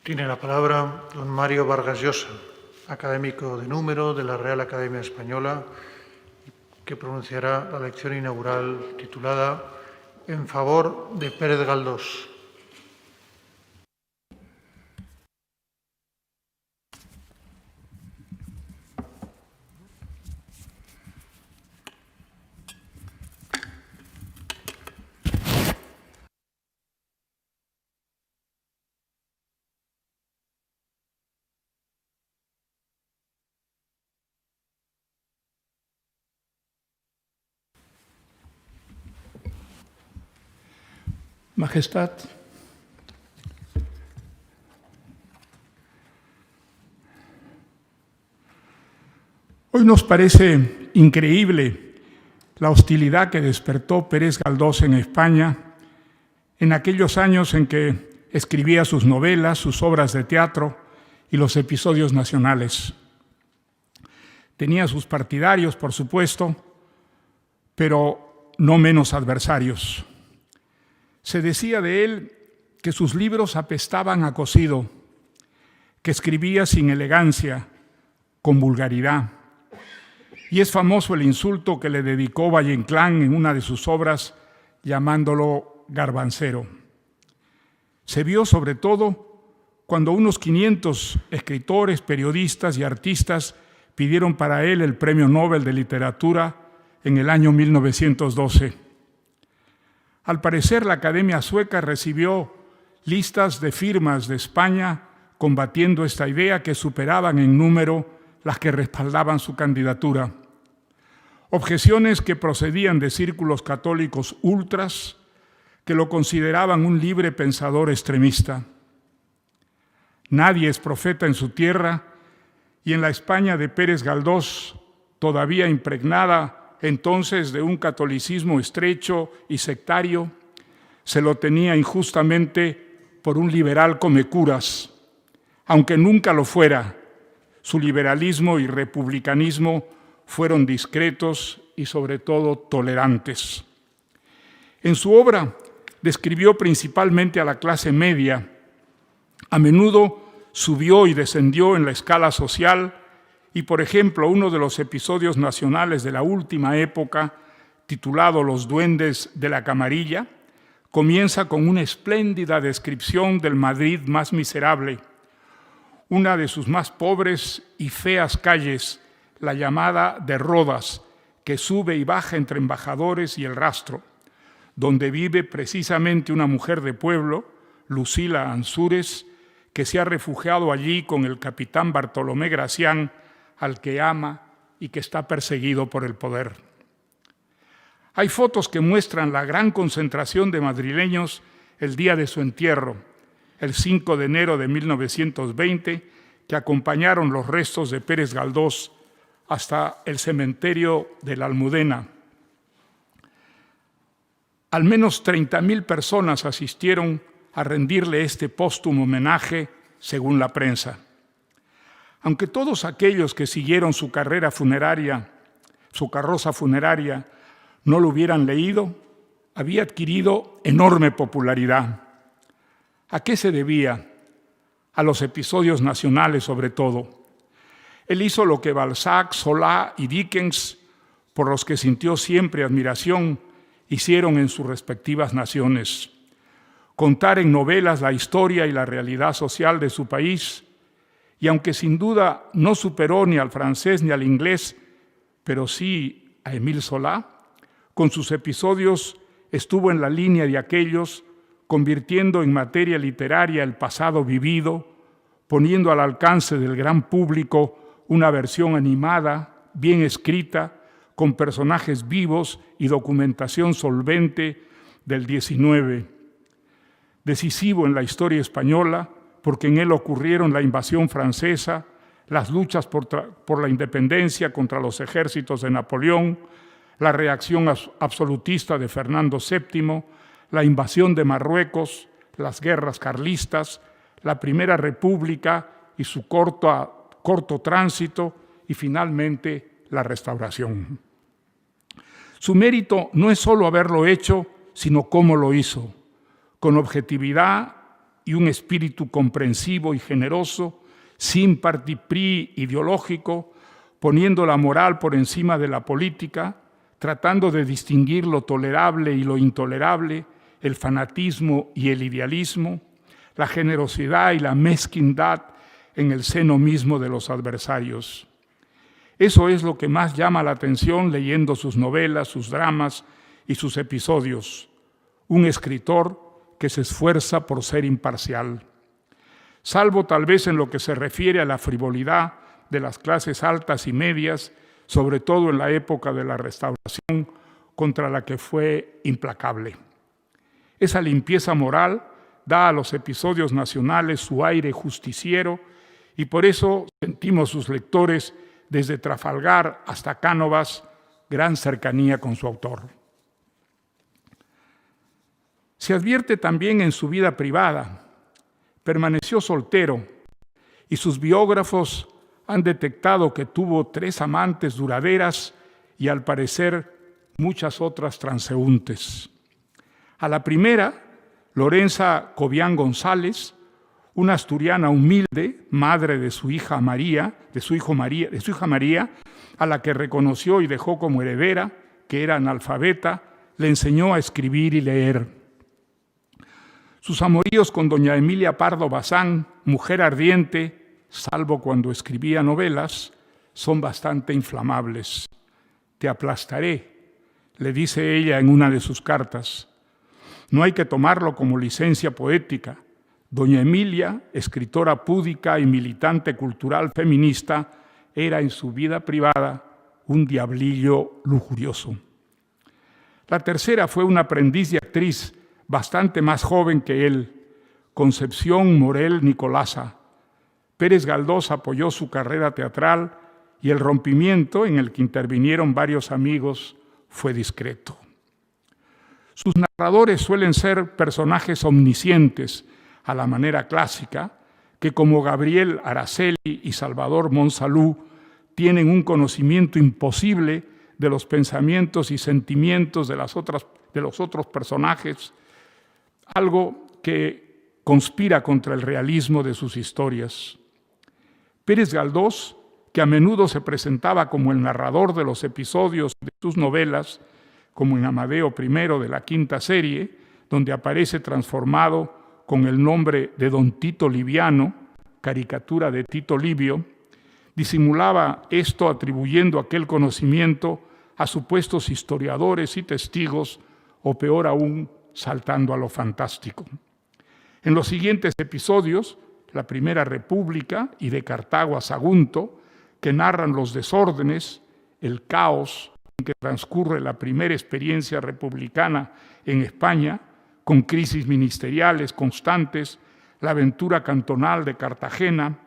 Tiene la palabra don Mario Vargas Llosa, académico de número de la Real Academia Española, que pronunciará la lección inaugural titulada En favor de Pérez Galdós. Majestad, hoy nos parece increíble la hostilidad que despertó Pérez Galdós en España en aquellos años en que escribía sus novelas, sus obras de teatro y los episodios nacionales. Tenía sus partidarios, por supuesto, pero no menos adversarios. Se decía de él que sus libros apestaban a cocido, que escribía sin elegancia, con vulgaridad. Y es famoso el insulto que le dedicó Valle Inclán en una de sus obras, llamándolo garbancero. Se vio sobre todo cuando unos 500 escritores, periodistas y artistas pidieron para él el Premio Nobel de Literatura en el año 1912. Al parecer, la Academia Sueca recibió listas de firmas de España combatiendo esta idea que superaban en número las que respaldaban su candidatura. Objeciones que procedían de círculos católicos ultras que lo consideraban un libre pensador extremista. Nadie es profeta en su tierra y en la España de Pérez Galdós, todavía impregnada entonces de un catolicismo estrecho y sectario, se lo tenía injustamente por un liberal comecuras, aunque nunca lo fuera. Su liberalismo y republicanismo fueron discretos y sobre todo tolerantes. En su obra describió principalmente a la clase media. A menudo subió y descendió en la escala social y, por ejemplo, uno de los episodios nacionales de la última época, titulado Los duendes de la Camarilla, comienza con una espléndida descripción del Madrid más miserable, una de sus más pobres y feas calles, la llamada de Rodas, que sube y baja entre Embajadores y El Rastro, donde vive precisamente una mujer de pueblo, Lucila Ansúrez, que se ha refugiado allí con el capitán Bartolomé Gracián, al que ama y que está perseguido por el poder. Hay fotos que muestran la gran concentración de madrileños el día de su entierro, el 5 de enero de 1920, que acompañaron los restos de Pérez Galdós hasta el cementerio de la Almudena. Al menos 30.000 personas asistieron a rendirle este póstumo homenaje, según la prensa. Aunque todos aquellos que siguieron su carrera funeraria, su carroza funeraria, no lo hubieran leído, había adquirido enorme popularidad. ¿A qué se debía? A los episodios nacionales, sobre todo. Él hizo lo que Balzac, Zola y Dickens, por los que sintió siempre admiración, hicieron en sus respectivas naciones. Contar en novelas la historia y la realidad social de su país, y aunque sin duda no superó ni al francés ni al inglés, pero sí a Émile Zola, con sus episodios estuvo en la línea de aquellos, convirtiendo en materia literaria el pasado vivido, poniendo al alcance del gran público una versión animada, bien escrita, con personajes vivos y documentación solvente del XIX. Decisivo en la historia española, porque en él ocurrieron la invasión francesa, las luchas por la independencia contra los ejércitos de Napoleón, la reacción absolutista de Fernando VII, la invasión de Marruecos, las guerras carlistas, la Primera República y su corto tránsito, y finalmente la Restauración. Su mérito no es solo haberlo hecho, sino cómo lo hizo, con objetividad y un espíritu comprensivo y generoso, sin partiprí ideológico, poniendo la moral por encima de la política, tratando de distinguir lo tolerable y lo intolerable, el fanatismo y el idealismo, la generosidad y la mezquindad en el seno mismo de los adversarios. Eso es lo que más llama la atención leyendo sus novelas, sus dramas y sus episodios. Un escritor que se esfuerza por ser imparcial. Salvo tal vez en lo que se refiere a la frivolidad de las clases altas y medias, sobre todo en la época de la Restauración, contra la que fue implacable. Esa limpieza moral da a los episodios nacionales su aire justiciero y por eso sentimos sus lectores desde Trafalgar hasta Cánovas gran cercanía con su autor. Se advierte también en su vida privada. Permaneció soltero y sus biógrafos han detectado que tuvo 3 amantes duraderas y al parecer muchas otras transeúntes. A la primera, Lorenza Cobián González, una asturiana humilde, madre de su hija María, de su hija María, a la que reconoció y dejó como heredera, que era analfabeta, le enseñó a escribir y leer. Sus amoríos con doña Emilia Pardo Bazán, mujer ardiente, salvo cuando escribía novelas, son bastante inflamables. «Te aplastaré», le dice ella en una de sus cartas. No hay que tomarlo como licencia poética. Doña Emilia, escritora púdica y militante cultural feminista, era en su vida privada un diablillo lujurioso. La tercera fue una aprendiz de actriz bastante más joven que él, Concepción Morel Nicolasa. Pérez Galdós apoyó su carrera teatral y el rompimiento, en el que intervinieron varios amigos, fue discreto. Sus narradores suelen ser personajes omniscientes, a la manera clásica, que como Gabriel Araceli y Salvador Monsalud tienen un conocimiento imposible de los pensamientos y sentimientos de los otros personajes, algo que conspira contra el realismo de sus historias. Pérez Galdós, que a menudo se presentaba como el narrador de los episodios de sus novelas, como en Amadeo I de la quinta serie, donde aparece transformado con el nombre de Don Tito Liviano, caricatura de Tito Livio, disimulaba esto atribuyendo aquel conocimiento a supuestos historiadores y testigos, o peor aún, saltando a lo fantástico. En los siguientes episodios, la Primera República y de Cartago a Sagunto, que narran los desórdenes, el caos en que transcurre la primera experiencia republicana en España, con crisis ministeriales constantes, la aventura cantonal de Cartagena,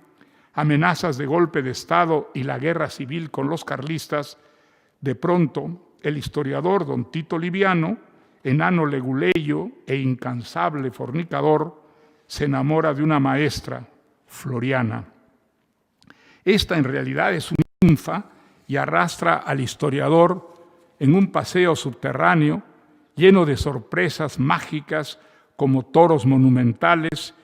amenazas de golpe de Estado y la guerra civil con los carlistas, de pronto el historiador don Tito Liviano, enano leguleyo e incansable fornicador, se enamora de una maestra, Floriana. Esta en realidad es una ninfa y arrastra al historiador en un paseo subterráneo lleno de sorpresas mágicas como toros monumentales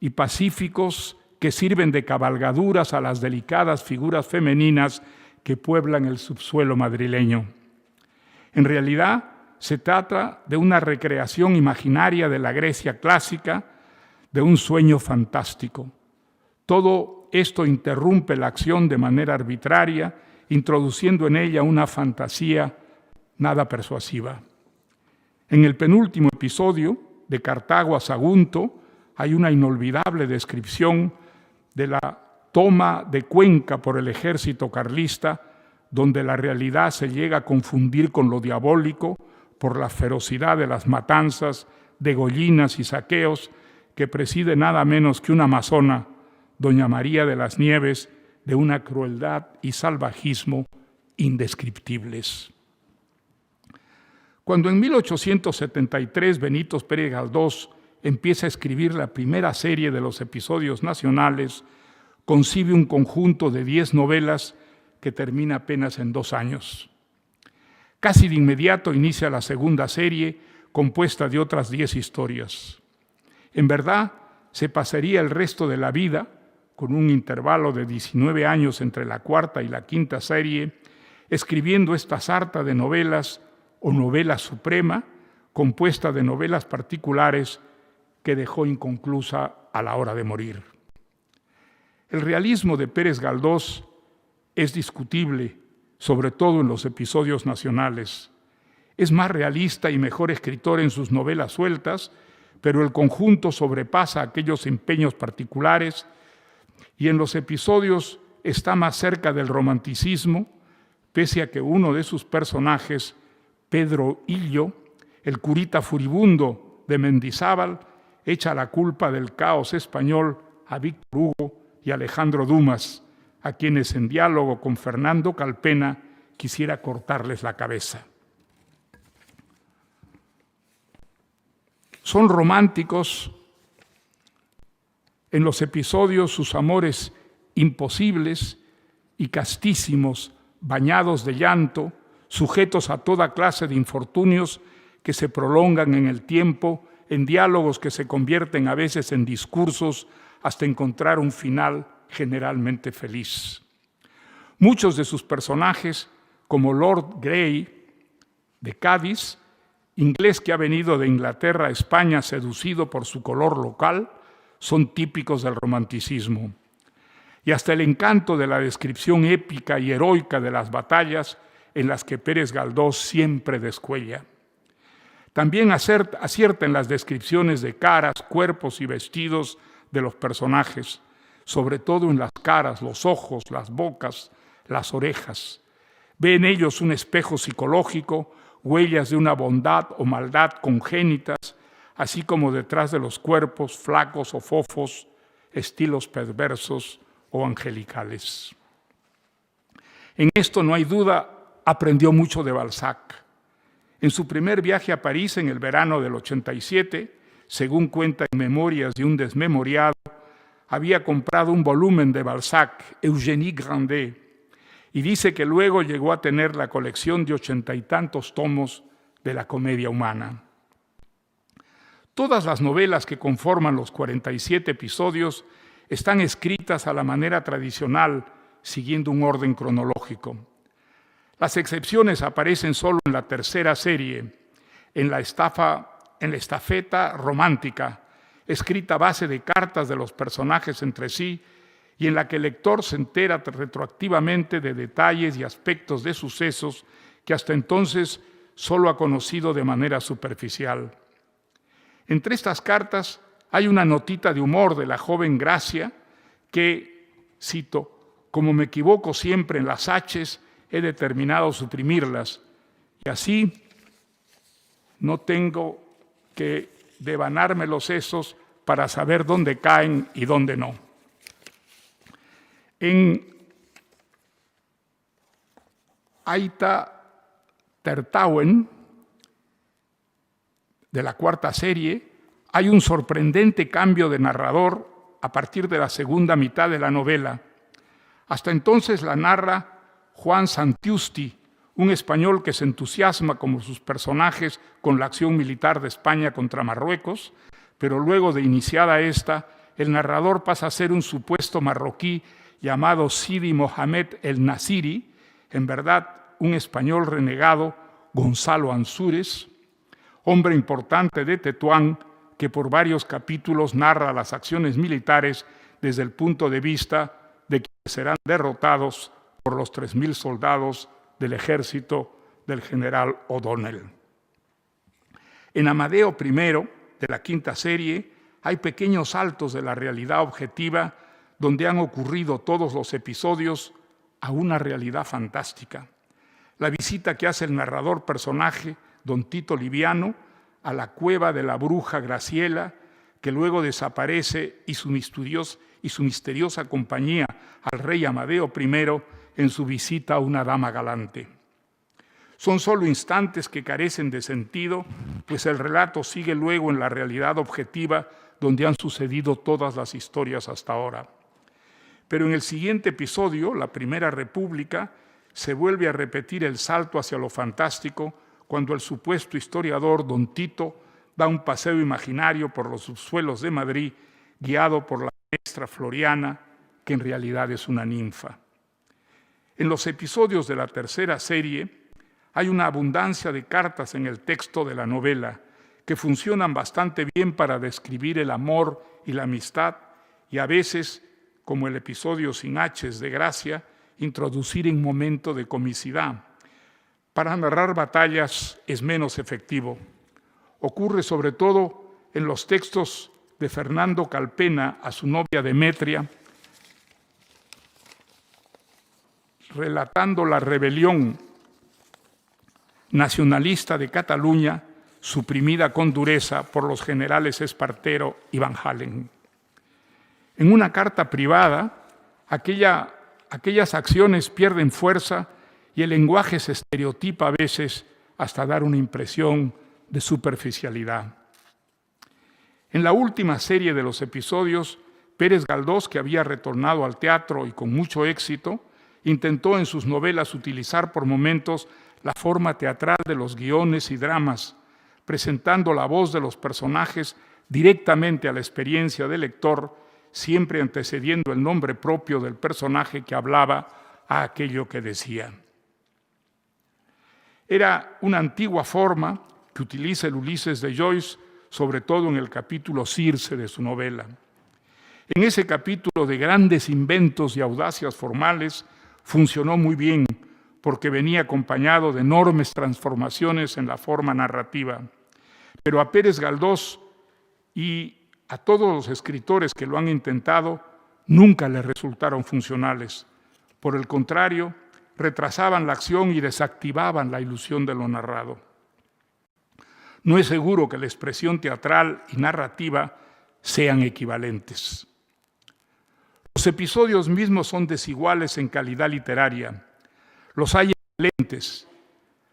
y pacíficos que sirven de cabalgaduras a las delicadas figuras femeninas que pueblan el subsuelo madrileño. En realidad, se trata de una recreación imaginaria de la Grecia clásica, de un sueño fantástico. Todo esto interrumpe la acción de manera arbitraria, introduciendo en ella una fantasía nada persuasiva. En el penúltimo episodio, de Cartago a Sagunto, hay una inolvidable descripción de la toma de Cuenca por el ejército carlista, donde la realidad se llega a confundir con lo diabólico por la ferocidad de las matanzas, degollinas y saqueos que preside nada menos que una amazona, doña María de las Nieves, de una crueldad y salvajismo indescriptibles. Cuando en 1873 Benito Pérez Galdós empieza a escribir la primera serie de los episodios nacionales, concibe un conjunto de 10 novelas que termina apenas en 2 años. Casi de inmediato inicia la segunda serie, compuesta de otras 10 historias. En verdad, se pasaría el resto de la vida, con un intervalo de 19 años entre la cuarta y la quinta serie, escribiendo esta sarta de novelas o novela suprema, compuesta de novelas particulares que dejó inconclusa a la hora de morir. El realismo de Pérez Galdós es discutible, sobre todo en los episodios nacionales. Es más realista y mejor escritor en sus novelas sueltas, pero el conjunto sobrepasa aquellos empeños particulares y en los episodios está más cerca del romanticismo, pese a que uno de sus personajes, Pedro Illo, el curita furibundo de Mendizábal, echa la culpa del caos español a Víctor Hugo y Alejandro Dumas, a quienes en diálogo con Fernando Calpena quisiera cortarles la cabeza. Son románticos en los episodios sus amores imposibles y castísimos, bañados de llanto, sujetos a toda clase de infortunios que se prolongan en el tiempo, en diálogos que se convierten a veces en discursos hasta encontrar un final generalmente feliz. Muchos de sus personajes, como Lord Grey de Cádiz, inglés que ha venido de Inglaterra a España seducido por su color local, son típicos del romanticismo. Y hasta el encanto de la descripción épica y heroica de las batallas en las que Pérez Galdós siempre descuella. También acierta en las descripciones de caras, cuerpos y vestidos de los personajes, sobre todo en las caras, los ojos, las bocas, las orejas. Ve en ellos un espejo psicológico, huellas de una bondad o maldad congénitas, así como detrás de los cuerpos flacos o fofos, estilos perversos o angelicales. En esto no hay duda, aprendió mucho de Balzac. En su primer viaje a París en el verano del 87, según cuenta en Memorias de un desmemoriado, había comprado un volumen de Balzac, Eugénie Grandet, y dice que luego llegó a tener la colección de 80 y tantos tomos de la comedia humana. Todas las novelas que conforman los 47 episodios están escritas a la manera tradicional, siguiendo un orden cronológico. Las excepciones aparecen solo en la tercera serie, en la estafeta romántica, escrita a base de cartas de los personajes entre sí y en la que el lector se entera retroactivamente de detalles y aspectos de sucesos que hasta entonces solo ha conocido de manera superficial. Entre estas cartas hay una notita de humor de la joven Gracia que, cito, «como me equivoco siempre en las H's, he determinado suprimirlas, y así no tengo que devanarme los sesos para saber dónde caen y dónde no». En Aita Tertauen, de la cuarta serie, hay un sorprendente cambio de narrador a partir de la segunda mitad de la novela. Hasta entonces la narra Juan Santiusti, un español que se entusiasma como sus personajes con la acción militar de España contra Marruecos, pero luego de iniciada esta, el narrador pasa a ser un supuesto marroquí llamado Sidi Mohamed el Nasiri, en verdad un español renegado, Gonzalo Ansúrez, hombre importante de Tetuán, que por varios capítulos narra las acciones militares desde el punto de vista de quienes serán derrotados por los 3.000 soldados del ejército del general O'Donnell. En Amadeo I, de la quinta serie, hay pequeños saltos de la realidad objetiva donde han ocurrido todos los episodios a una realidad fantástica. La visita que hace el narrador personaje, don Tito Liviano, a la cueva de la bruja Graciela, que luego desaparece, y su misteriosa compañía al rey Amadeo I en su visita a una dama galante. Son solo instantes que carecen de sentido, pues el relato sigue luego en la realidad objetiva donde han sucedido todas las historias hasta ahora. Pero en el siguiente episodio, la Primera República, se vuelve a repetir el salto hacia lo fantástico cuando el supuesto historiador don Tito da un paseo imaginario por los subsuelos de Madrid guiado por la maestra Floriana, que en realidad es una ninfa. En los episodios de la tercera serie hay una abundancia de cartas en el texto de la novela que funcionan bastante bien para describir el amor y la amistad y a veces, como el episodio Sin H's de Gracia, introducir un momento de comicidad. Para narrar batallas es menos efectivo. Ocurre sobre todo en los textos de Fernando Calpena a su novia Demetria, relatando la rebelión nacionalista de Cataluña, suprimida con dureza por los generales Espartero y Van Halen. En una carta privada, aquellas acciones pierden fuerza y el lenguaje se estereotipa a veces hasta dar una impresión de superficialidad. En la última serie de los episodios, Pérez Galdós, que había retornado al teatro y con mucho éxito, intentó en sus novelas utilizar por momentos la forma teatral de los guiones y dramas, presentando la voz de los personajes directamente a la experiencia del lector, siempre antecediendo el nombre propio del personaje que hablaba a aquello que decía. Era una antigua forma que utiliza el Ulises de Joyce, sobre todo en el capítulo Circe de su novela. En ese capítulo de grandes inventos y audacias formales funcionó muy bien porque venía acompañado de enormes transformaciones en la forma narrativa. Pero a Pérez Galdós y a todos los escritores que lo han intentado nunca les resultaron funcionales. Por el contrario, retrasaban la acción y desactivaban la ilusión de lo narrado. No es seguro que la expresión teatral y narrativa sean equivalentes. Los episodios mismos son desiguales en calidad literaria. Los hay excelentes.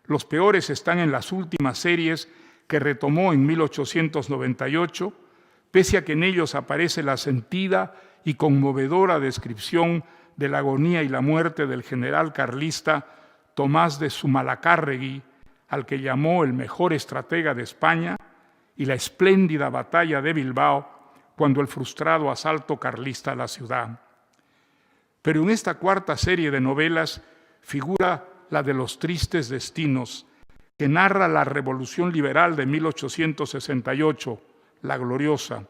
Los peores están en las últimas series que retomó en 1898, pese a que en ellos aparece la sentida y conmovedora descripción de la agonía y la muerte del general carlista Tomás de Zumalacárregui, al que llamó el mejor estratega de España, y la espléndida batalla de Bilbao cuando el frustrado asalto carlista a la ciudad. Pero en esta cuarta serie de novelas figura la de Los tristes destinos, que narra la Revolución Liberal de 1868, la gloriosa,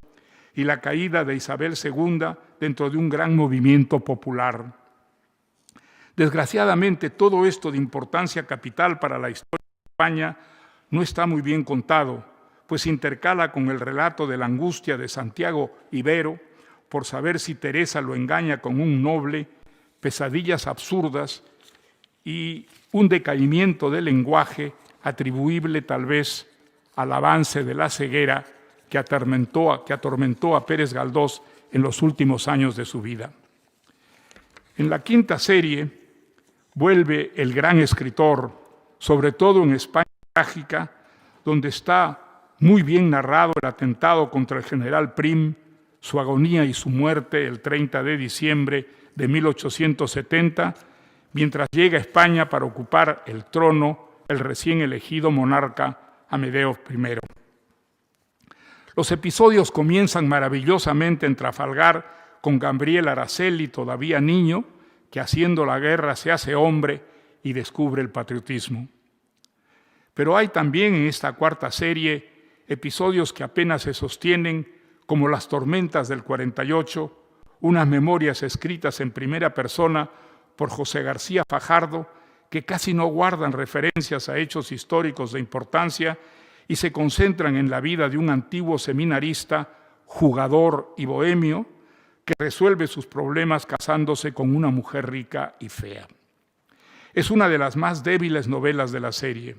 y la caída de Isabel II dentro de un gran movimiento popular. Desgraciadamente, todo esto de importancia capital para la historia de España no está muy bien contado, pues intercala con el relato de la angustia de Santiago Ibero por saber si Teresa lo engaña con un noble, pesadillas absurdas y un decaimiento del lenguaje atribuible tal vez al avance de la ceguera que atormentó a Pérez Galdós en los últimos años de su vida. En la quinta serie vuelve el gran escritor, sobre todo en España trágica, donde está muy bien narrado el atentado contra el general Prim, su agonía y su muerte el 30 de diciembre de 1870, mientras llega a España para ocupar el trono el recién elegido monarca Amedeo I. Los episodios comienzan maravillosamente en Trafalgar con Gabriel Araceli, todavía niño, que haciendo la guerra se hace hombre y descubre el patriotismo. Pero hay también en esta cuarta serie episodios que apenas se sostienen, como Las tormentas del 48, unas memorias escritas en primera persona por José García Fajardo, que casi no guardan referencias a hechos históricos de importancia y se concentran en la vida de un antiguo seminarista, jugador y bohemio, que resuelve sus problemas casándose con una mujer rica y fea. Es una de las más débiles novelas de la serie.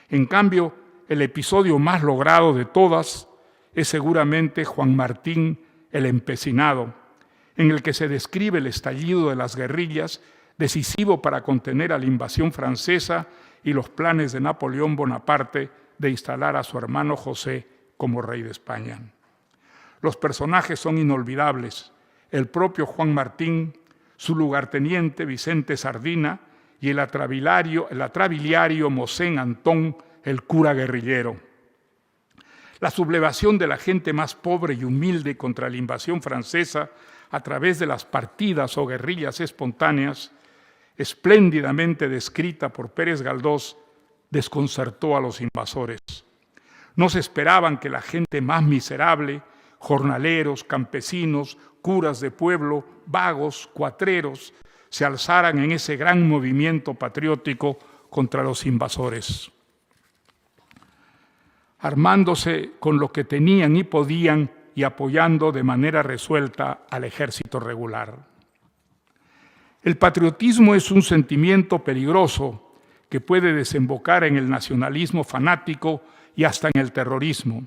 En cambio, el episodio más logrado de todas es seguramente Juan Martín el Empecinado, en el que se describe el estallido de las guerrillas, decisivo para contener a la invasión francesa y los planes de Napoleón Bonaparte de instalar a su hermano José como rey de España. Los personajes son inolvidables: el propio Juan Martín, su lugarteniente Vicente Sardina y el atrabiliario Mosén Antón, el cura guerrillero. La sublevación de la gente más pobre y humilde contra la invasión francesa a través de las partidas o guerrillas espontáneas, espléndidamente descrita por Pérez Galdós, desconcertó a los invasores. No se esperaban que la gente más miserable, jornaleros, campesinos, curas de pueblo, vagos, cuatreros, se alzaran en ese gran movimiento patriótico contra los invasores, armándose con lo que tenían y podían y apoyando de manera resuelta al ejército regular. El patriotismo es un sentimiento peligroso que puede desembocar en el nacionalismo fanático y hasta en el terrorismo,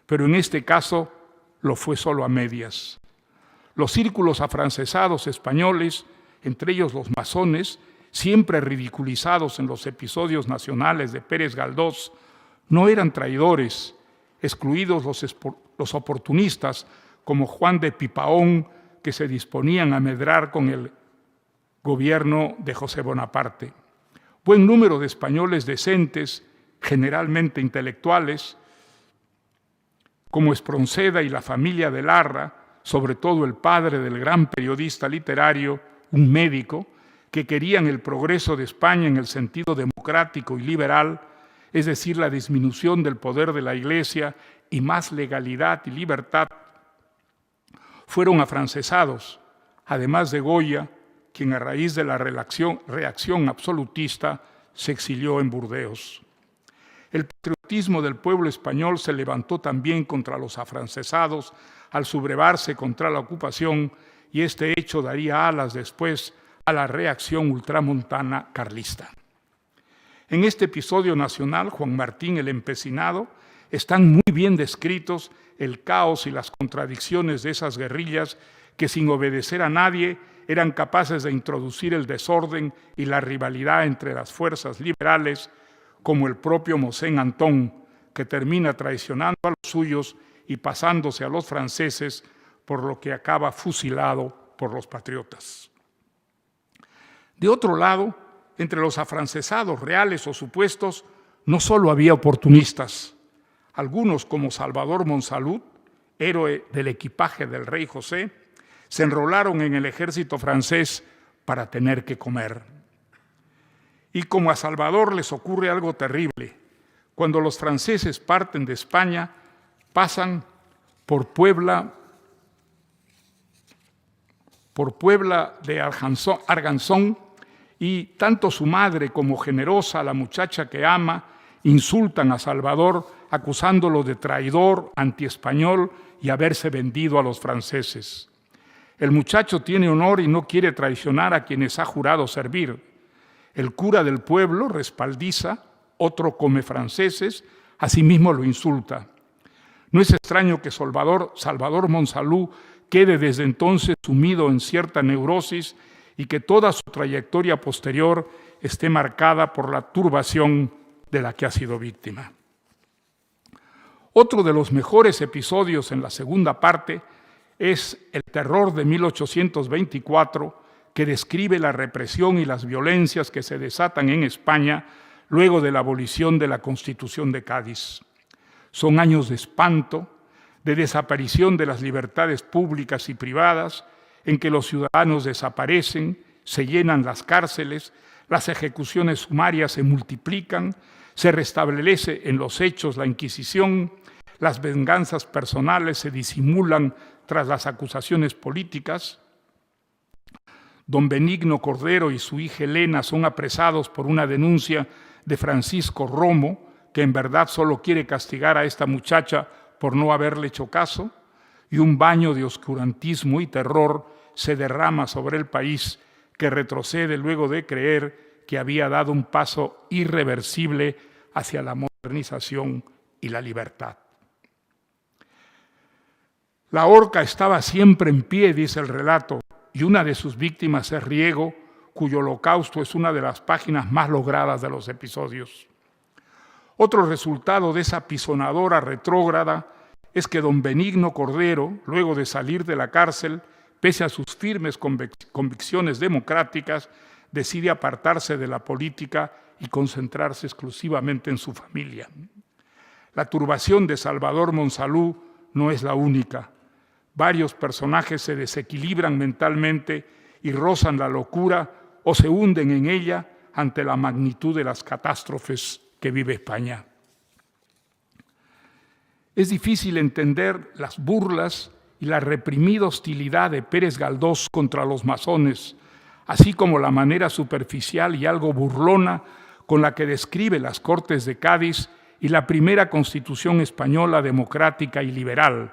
pero en este caso lo fue solo a medias. Los círculos afrancesados españoles, entre ellos los masones, siempre ridiculizados en los episodios nacionales de Pérez Galdós, no eran traidores, excluidos los oportunistas como Juan de Pipaón, que se disponían a medrar con el gobierno de José Bonaparte. Buen número de españoles decentes, generalmente intelectuales, como Espronceda y la familia de Larra, sobre todo el padre del gran periodista literario, un médico, que querían el progreso de España en el sentido democrático y liberal, es decir, la disminución del poder de la Iglesia y más legalidad y libertad, fueron afrancesados, además de Goya, quien a raíz de la reacción absolutista se exilió en Burdeos. El patriotismo del pueblo español se levantó también contra los afrancesados al sublevarse contra la ocupación, y este hecho daría alas después a la reacción ultramontana carlista. En este episodio nacional, Juan Martín el Empecinado, están muy bien descritos el caos y las contradicciones de esas guerrillas que, sin obedecer a nadie, eran capaces de introducir el desorden y la rivalidad entre las fuerzas liberales, como el propio Mosén Antón, que termina traicionando a los suyos y pasándose a los franceses, por lo que acaba fusilado por los patriotas. De otro lado, entre los afrancesados reales o supuestos, no solo había oportunistas. Algunos, como Salvador Monsalud, héroe del equipaje del rey José, se enrolaron en el ejército francés para tener que comer. Y como a Salvador les ocurre algo terrible, cuando los franceses parten de España, pasan por Puebla de Arganzón, y tanto su madre como Generosa, la muchacha que ama, insultan a Salvador acusándolo de traidor, antiespañol y haberse vendido a los franceses. El muchacho tiene honor y no quiere traicionar a quienes ha jurado servir. El cura del pueblo, Respaldiza, otro come franceses, asimismo lo insulta. No es extraño que Salvador Monsalud quede desde entonces sumido en cierta neurosis y que toda su trayectoria posterior esté marcada por la turbación de la que ha sido víctima. Otro de los mejores episodios en la segunda parte es el terror de 1824, que describe la represión y las violencias que se desatan en España luego de la abolición de la Constitución de Cádiz. Son años de espanto, de desaparición de las libertades públicas y privadas, en que los ciudadanos desaparecen, se llenan las cárceles, las ejecuciones sumarias se multiplican, se restablece en los hechos la Inquisición, las venganzas personales se disimulan tras las acusaciones políticas. Don Benigno Cordero y su hija Elena son apresados por una denuncia de Francisco Romo, que en verdad solo quiere castigar a esta muchacha por no haberle hecho caso, y un baño de oscurantismo y terror se derrama sobre el país, que retrocede luego de creer que había dado un paso irreversible hacia la modernización y la libertad. La horca estaba siempre en pie, dice el relato, y una de sus víctimas es Riego, cuyo holocausto es una de las páginas más logradas de los episodios. Otro resultado de esa pisonadora retrógrada es que don Benigno Cordero, luego de salir de la cárcel, pese a sus firmes convicciones democráticas, decide apartarse de la política y concentrarse exclusivamente en su familia. La turbación de Salvador Monsalud no es la única. Varios personajes se desequilibran mentalmente y rozan la locura o se hunden en ella ante la magnitud de las catástrofes que vive España. Es difícil entender las burlas y la reprimida hostilidad de Pérez Galdós contra los masones, así como la manera superficial y algo burlona con la que describe las Cortes de Cádiz y la primera Constitución española democrática y liberal.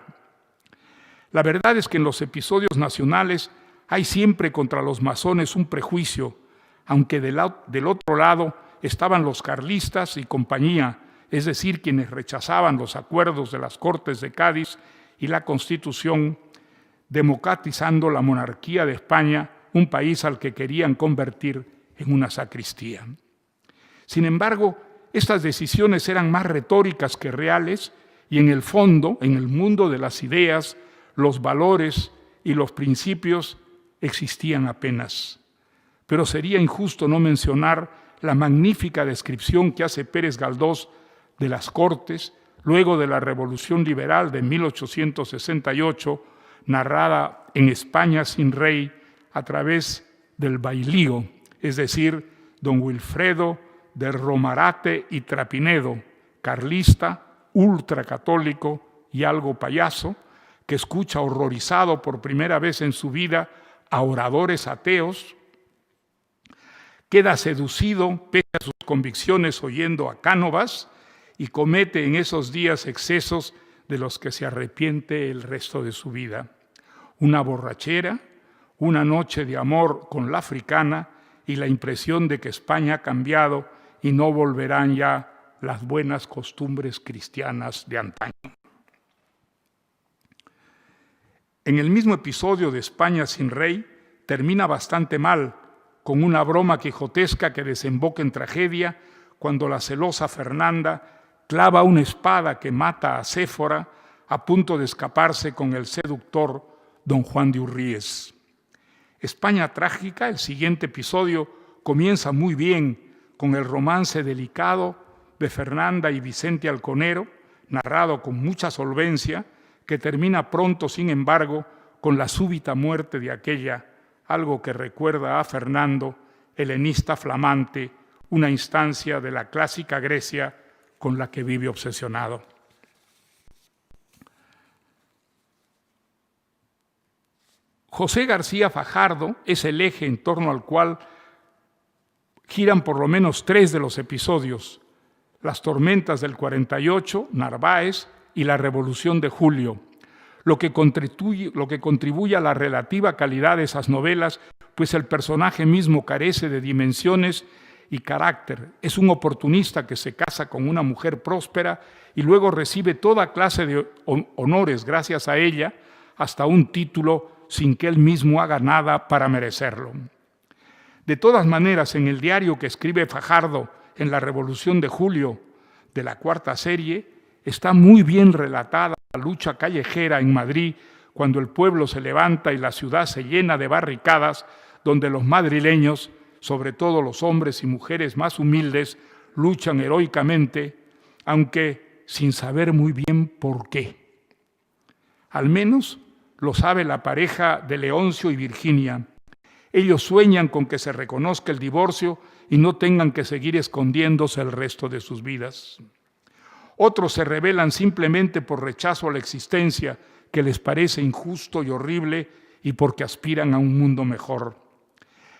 La verdad es que en los episodios nacionales hay siempre contra los masones un prejuicio, aunque del otro lado estaban los carlistas y compañía, es decir, quienes rechazaban los acuerdos de las Cortes de Cádiz y la Constitución, democratizando la monarquía de España, un país al que querían convertir en una sacristía. Sin embargo, estas decisiones eran más retóricas que reales y en el fondo, en el mundo de las ideas, los valores y los principios existían apenas. Pero sería injusto no mencionar la magnífica descripción que hace Pérez Galdós de las Cortes luego de la Revolución Liberal de 1868, narrada en España sin rey a través del bailío, es decir, don Wilfredo de Romarate y Trapinedo, carlista, ultracatólico y algo payaso, que escucha horrorizado por primera vez en su vida a oradores ateos, queda seducido pese a sus convicciones oyendo a Cánovas y comete en esos días excesos de los que se arrepiente el resto de su vida. Una borrachera, una noche de amor con la africana y la impresión de que España ha cambiado y no volverán ya las buenas costumbres cristianas de antaño. En el mismo episodio de España sin rey, termina bastante mal, con una broma quijotesca que desemboca en tragedia cuando la celosa Fernanda clava una espada que mata a Séfora a punto de escaparse con el seductor don Juan de Urríez. España trágica, el siguiente episodio, comienza muy bien con el romance delicado de Fernanda y Vicente Alconero, narrado con mucha solvencia, que termina pronto, sin embargo, con la súbita muerte de aquella, algo que recuerda a Fernando, helenista flamante, una instancia de la clásica Grecia con la que vive obsesionado. José García Fajardo es el eje en torno al cual giran por lo menos 3 de los episodios: las tormentas del 48, Narváez y la Revolución de Julio, lo que contribuye a la relativa calidad de esas novelas, pues el personaje mismo carece de dimensiones y carácter. Es un oportunista que se casa con una mujer próspera y luego recibe toda clase de honores gracias a ella, hasta un título sin que él mismo haga nada para merecerlo. De todas maneras, en el diario que escribe Fajardo en la Revolución de Julio de la 4ª serie, está muy bien relatada la lucha callejera en Madrid cuando el pueblo se levanta y la ciudad se llena de barricadas donde los madrileños, sobre todo los hombres y mujeres más humildes, luchan heroicamente, aunque sin saber muy bien por qué. Al menos lo sabe la pareja de Leoncio y Virginia. Ellos sueñan con que se reconozca el divorcio y no tengan que seguir escondiéndose el resto de sus vidas. Otros se rebelan simplemente por rechazo a la existencia, que les parece injusto y horrible, y porque aspiran a un mundo mejor.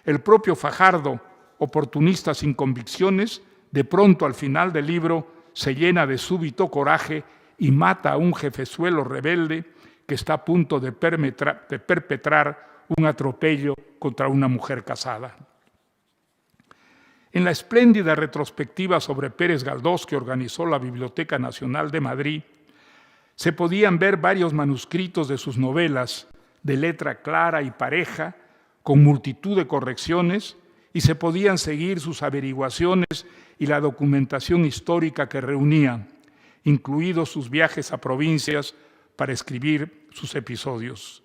El propio Fajardo, oportunista sin convicciones, de pronto al final del libro se llena de súbito coraje y mata a un jefezuelo rebelde que está a punto de perpetrar un atropello contra una mujer casada. En la espléndida retrospectiva sobre Pérez Galdós que organizó la Biblioteca Nacional de Madrid, se podían ver varios manuscritos de sus novelas de letra clara y pareja, con multitud de correcciones, y se podían seguir sus averiguaciones y la documentación histórica que reunía, incluidos sus viajes a provincias para escribir sus episodios.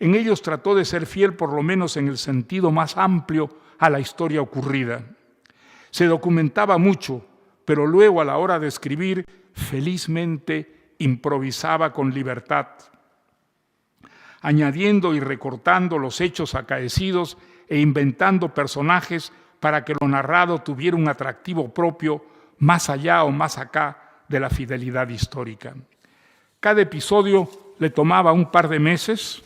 En ellos trató de ser fiel, por lo menos en el sentido más amplio, a la historia ocurrida. Se documentaba mucho, pero luego a la hora de escribir, felizmente improvisaba con libertad, añadiendo y recortando los hechos acaecidos e inventando personajes para que lo narrado tuviera un atractivo propio más allá o más acá de la fidelidad histórica. Cada episodio le tomaba un par de meses,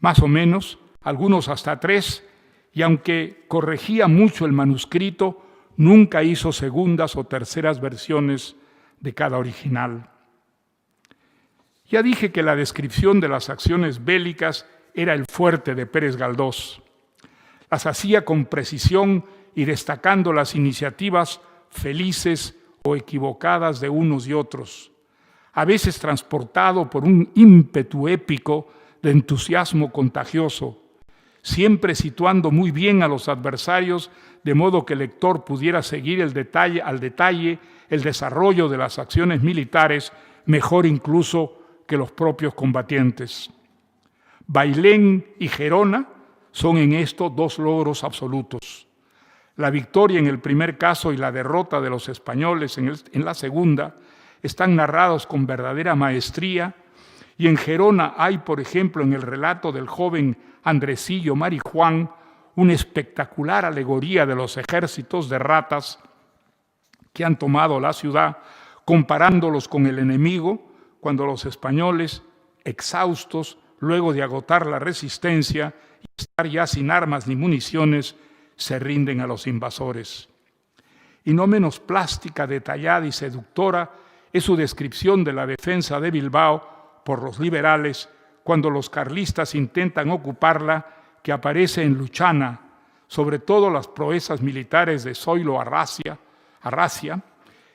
más o menos, algunos hasta 3, y aunque corregía mucho el manuscrito, nunca hizo segundas o terceras versiones de cada original. Ya dije que la descripción de las acciones bélicas era el fuerte de Pérez Galdós. Las hacía con precisión y destacando las iniciativas felices o equivocadas de unos y otros, a veces transportado por un ímpetu épico de entusiasmo contagioso, siempre situando muy bien a los adversarios de modo que el lector pudiera seguir al detalle el desarrollo de las acciones militares, mejor incluso que los propios combatientes. Bailén y Gerona son en esto 2 logros absolutos. La victoria en el primer caso y la derrota de los españoles en la segunda están narrados con verdadera maestría, y en Gerona hay, por ejemplo, en el relato del joven Andresillo Marijuán, una espectacular alegoría de los ejércitos de ratas que han tomado la ciudad, comparándolos con el enemigo, cuando los españoles, exhaustos, luego de agotar la resistencia y estar ya sin armas ni municiones, se rinden a los invasores. Y no menos plástica, detallada y seductora es su descripción de la defensa de Bilbao por los liberales cuando los carlistas intentan ocuparla, que aparece en Luchana, sobre todo las proezas militares de Zoilo Arracia,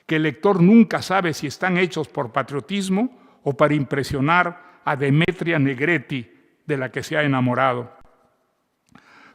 que el lector nunca sabe si están hechos por patriotismo o para impresionar a Demetria Negretti, de la que se ha enamorado.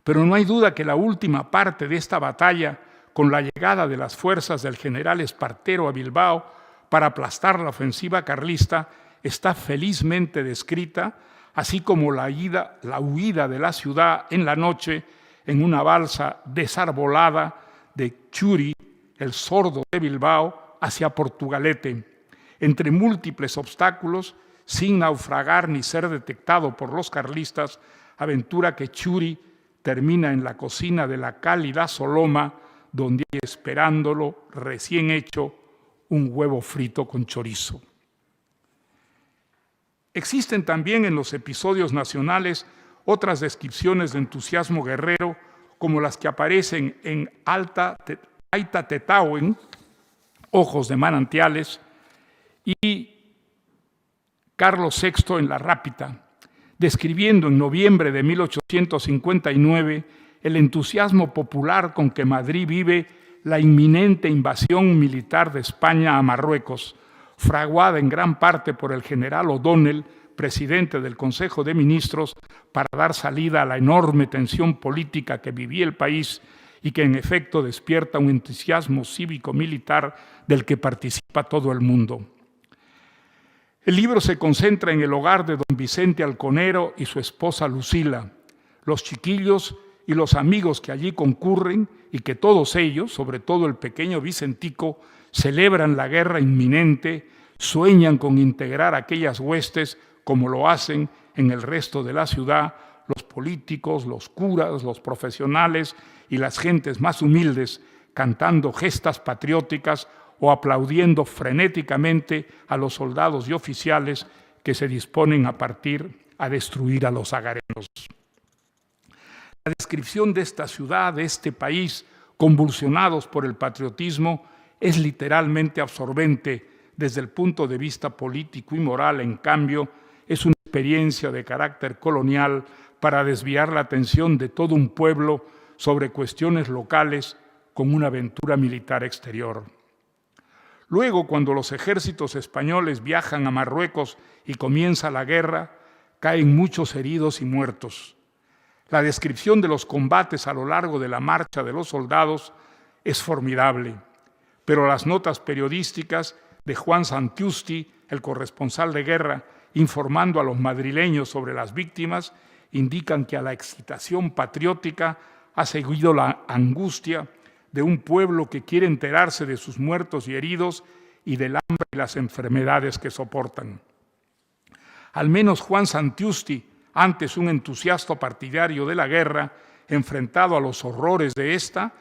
Pero no hay duda que la última parte de esta batalla, con la llegada de las fuerzas del general Espartero a Bilbao para aplastar la ofensiva carlista, está felizmente descrita, así como la huida de la ciudad en la noche en una balsa desarbolada de Churi, el sordo de Bilbao, hacia Portugalete, entre múltiples obstáculos, sin naufragar ni ser detectado por los carlistas, aventura que Churi termina en la cocina de la cálida Soloma, donde hay esperándolo, recién hecho, un huevo frito con chorizo. Existen también en los episodios nacionales otras descripciones de entusiasmo guerrero, como las que aparecen en Aita Tetauen, Ojos de manantiales, y Carlos VI en La Rápita, describiendo en noviembre de 1859 el entusiasmo popular con que Madrid vive la inminente invasión militar de España a Marruecos, fraguada en gran parte por el general O'Donnell, presidente del Consejo de Ministros, para dar salida a la enorme tensión política que vivía el país y que en efecto despierta un entusiasmo cívico-militar del que participa todo el mundo. El libro se concentra en el hogar de don Vicente Alconero y su esposa Lucila, los chiquillos y los amigos que allí concurren y que todos ellos, sobre todo el pequeño Vicentico, celebran la guerra inminente, sueñan con integrar aquellas huestes como lo hacen en el resto de la ciudad los políticos, los curas, los profesionales y las gentes más humildes, cantando gestas patrióticas o aplaudiendo frenéticamente a los soldados y oficiales que se disponen a partir a destruir a los agarenos. La descripción de esta ciudad, de este país, convulsionados por el patriotismo, es literalmente absorbente. Desde el punto de vista político y moral, en cambio, es una experiencia de carácter colonial para desviar la atención de todo un pueblo sobre cuestiones locales con una aventura militar exterior. Luego, cuando los ejércitos españoles viajan a Marruecos y comienza la guerra, caen muchos heridos y muertos. La descripción de los combates a lo largo de la marcha de los soldados es formidable, pero las notas periodísticas de Juan Santiusti, el corresponsal de guerra, informando a los madrileños sobre las víctimas, indican que a la excitación patriótica ha seguido la angustia, de un pueblo que quiere enterarse de sus muertos y heridos y del hambre y las enfermedades que soportan. Al menos Juan Santiusti, antes un entusiasta partidario de la guerra, enfrentado a los horrores de esta,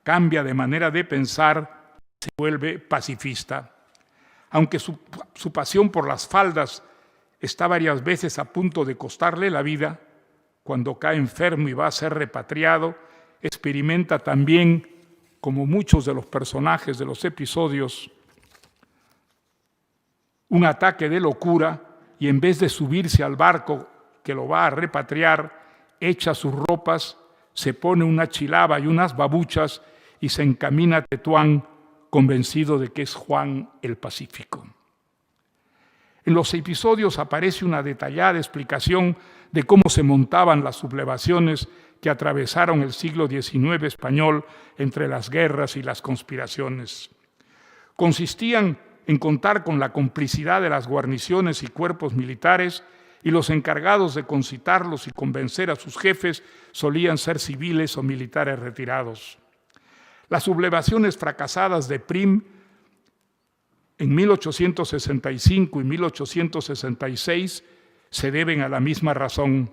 cambia de manera de pensar y se vuelve pacifista. Aunque su pasión por las faldas está varias veces a punto de costarle la vida, cuando cae enfermo y va a ser repatriado, experimenta también, como muchos de los personajes de los episodios, un ataque de locura y en vez de subirse al barco que lo va a repatriar, echa sus ropas, se pone una chilaba y unas babuchas y se encamina a Tetuán convencido de que es Juan el Pacífico. En los episodios aparece una detallada explicación de cómo se montaban las sublevaciones que atravesaron el siglo XIX español entre las guerras y las conspiraciones. Consistían en contar con la complicidad de las guarniciones y cuerpos militares, y los encargados de concitarlos y convencer a sus jefes solían ser civiles o militares retirados. Las sublevaciones fracasadas de Prim en 1865 y 1866 se deben a la misma razón.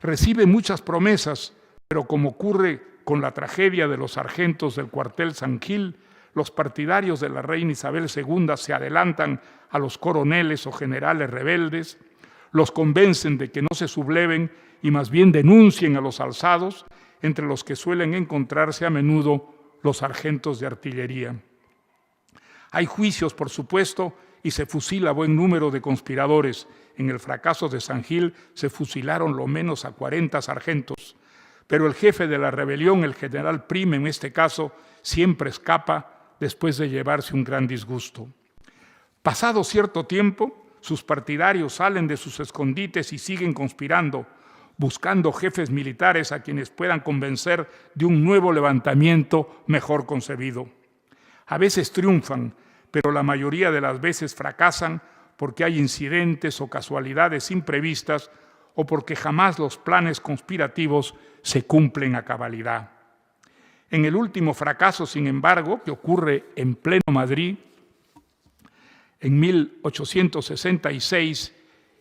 Recibe muchas promesas, pero como ocurre con la tragedia de los sargentos del cuartel San Gil, los partidarios de la reina Isabel II se adelantan a los coroneles o generales rebeldes, los convencen de que no se subleven y más bien denuncien a los alzados, entre los que suelen encontrarse a menudo los sargentos de artillería. Hay juicios, por supuesto, y se fusila buen número de conspiradores. En el fracaso de San Gil se fusilaron lo menos a 40 sargentos, pero el jefe de la rebelión, el general Prim, en este caso, siempre escapa después de llevarse un gran disgusto. Pasado cierto tiempo, sus partidarios salen de sus escondites y siguen conspirando, buscando jefes militares a quienes puedan convencer de un nuevo levantamiento mejor concebido. A veces triunfan, pero la mayoría de las veces fracasan porque hay incidentes o casualidades imprevistas o porque jamás los planes conspirativos se cumplen a cabalidad. En el último fracaso, sin embargo, que ocurre en pleno Madrid, en 1866,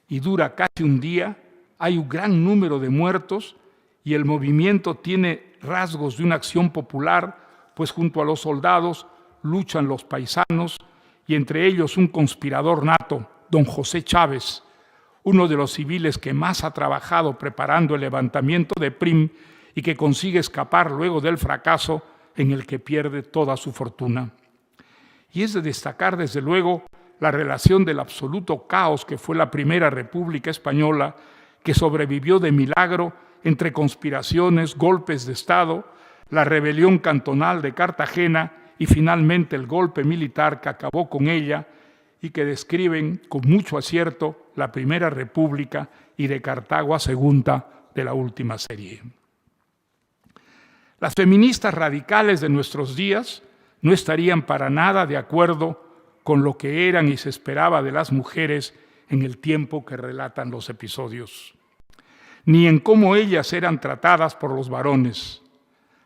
y dura casi un día, hay un gran número de muertos y el movimiento tiene rasgos de una acción popular, pues junto a los soldados luchan los paisanos y entre ellos un conspirador nato, don José Chávez, uno de los civiles que más ha trabajado preparando el levantamiento de Prim y que consigue escapar luego del fracaso en el que pierde toda su fortuna. Y es de destacar, desde luego, la relación del absoluto caos que fue la Primera República Española, que sobrevivió de milagro entre conspiraciones, golpes de Estado, la rebelión cantonal de Cartagena y finalmente el golpe militar que acabó con ella y que describen con mucho acierto la Primera República y de Cartago a Segunda de la última serie. Las feministas radicales de nuestros días no estarían para nada de acuerdo con lo que eran y se esperaba de las mujeres en el tiempo que relatan los episodios, ni en cómo ellas eran tratadas por los varones.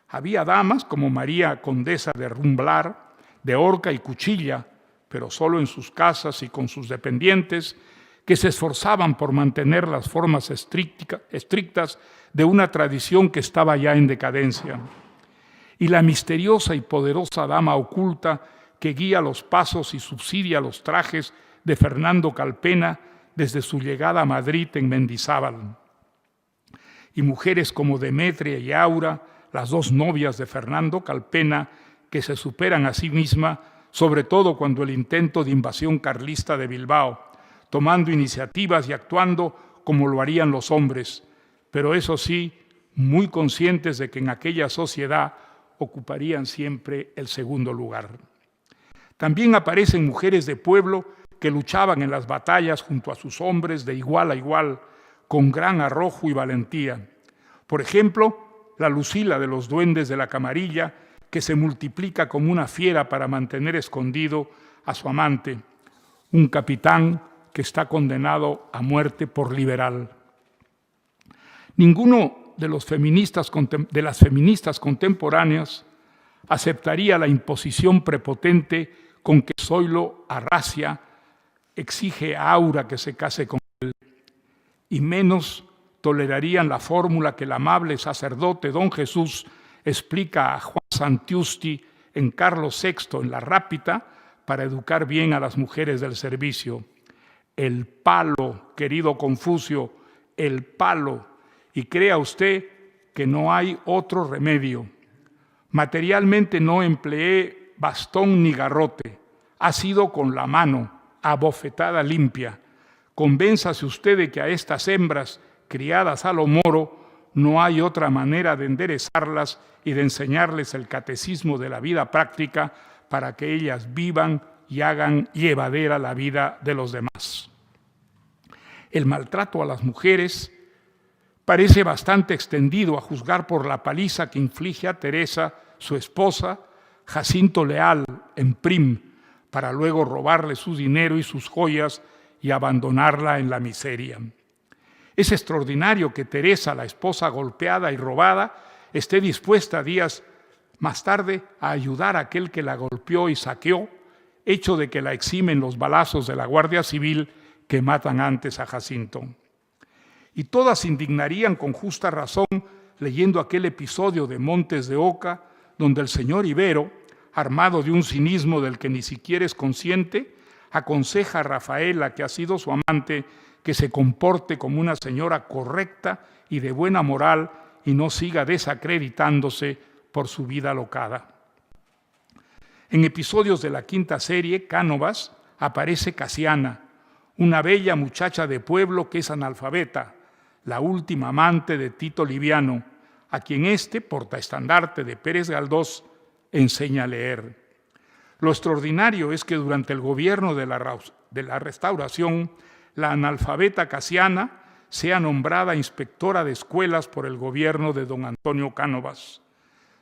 Había damas como María Condesa de Rumblar, de Horca y Cuchilla, pero solo en sus casas y con sus dependientes, que se esforzaban por mantener las formas estrictas de una tradición que estaba ya en decadencia. Y la misteriosa y poderosa dama oculta que guía los pasos y subsidia los trajes de Fernando Calpena desde su llegada a Madrid en Mendizábal. Y mujeres como Demetria y Aura, las dos novias de Fernando Calpena, que se superan a sí misma, sobre todo cuando el intento de invasión carlista de Bilbao, tomando iniciativas y actuando como lo harían los hombres, pero eso sí, muy conscientes de que en aquella sociedad ocuparían siempre el segundo lugar. También aparecen mujeres de pueblo que luchaban en las batallas junto a sus hombres de igual a igual, con gran arrojo y valentía. Por ejemplo, la Lucila de los duendes de la Camarilla, que se multiplica como una fiera para mantener escondido a su amante, un capitán que está condenado a muerte por liberal. Ninguno de las feministas contemporáneas aceptaría la imposición prepotente con que Zoilo Arracia exige a Aura que se case con él, y menos tolerarían la fórmula que el amable sacerdote don Jesús explica a Juan Santiusti en Carlos VI en La Rápita para educar bien a las mujeres del servicio. El palo, querido Confucio, el palo, y crea usted que no hay otro remedio. Materialmente no empleé bastón ni garrote, ha sido con la mano, a bofetada limpia. Convénzase usted de que a estas hembras criadas a lo moro no hay otra manera de enderezarlas y de enseñarles el catecismo de la vida práctica para que ellas vivan y hagan llevadera la vida de los demás. El maltrato a las mujeres parece bastante extendido a juzgar por la paliza que inflige a Teresa, su esposa, Jacinto Leal, en Prim, para luego robarle su dinero y sus joyas y abandonarla en la miseria. Es extraordinario que Teresa, la esposa golpeada y robada, esté dispuesta días más tarde a ayudar a aquel que la golpeó y saqueó, hecho de que la eximen los balazos de la Guardia Civil que matan antes a Jacinto. Y todas se indignarían con justa razón leyendo aquel episodio de Montes de Oca, donde el señor Ibero, armado de un cinismo del que ni siquiera es consciente, aconseja a Rafaela, que ha sido su amante, que se comporte como una señora correcta y de buena moral y no siga desacreditándose por su vida alocada. En episodios de la quinta serie, Cánovas, aparece Casiana, una bella muchacha de pueblo que es analfabeta, la última amante de Tito Liviano, a quien portaestandarte de Pérez Galdós, enseña a leer. Lo extraordinario es que durante el gobierno de la Restauración, la analfabeta Casiana sea nombrada inspectora de escuelas por el gobierno de don Antonio Cánovas.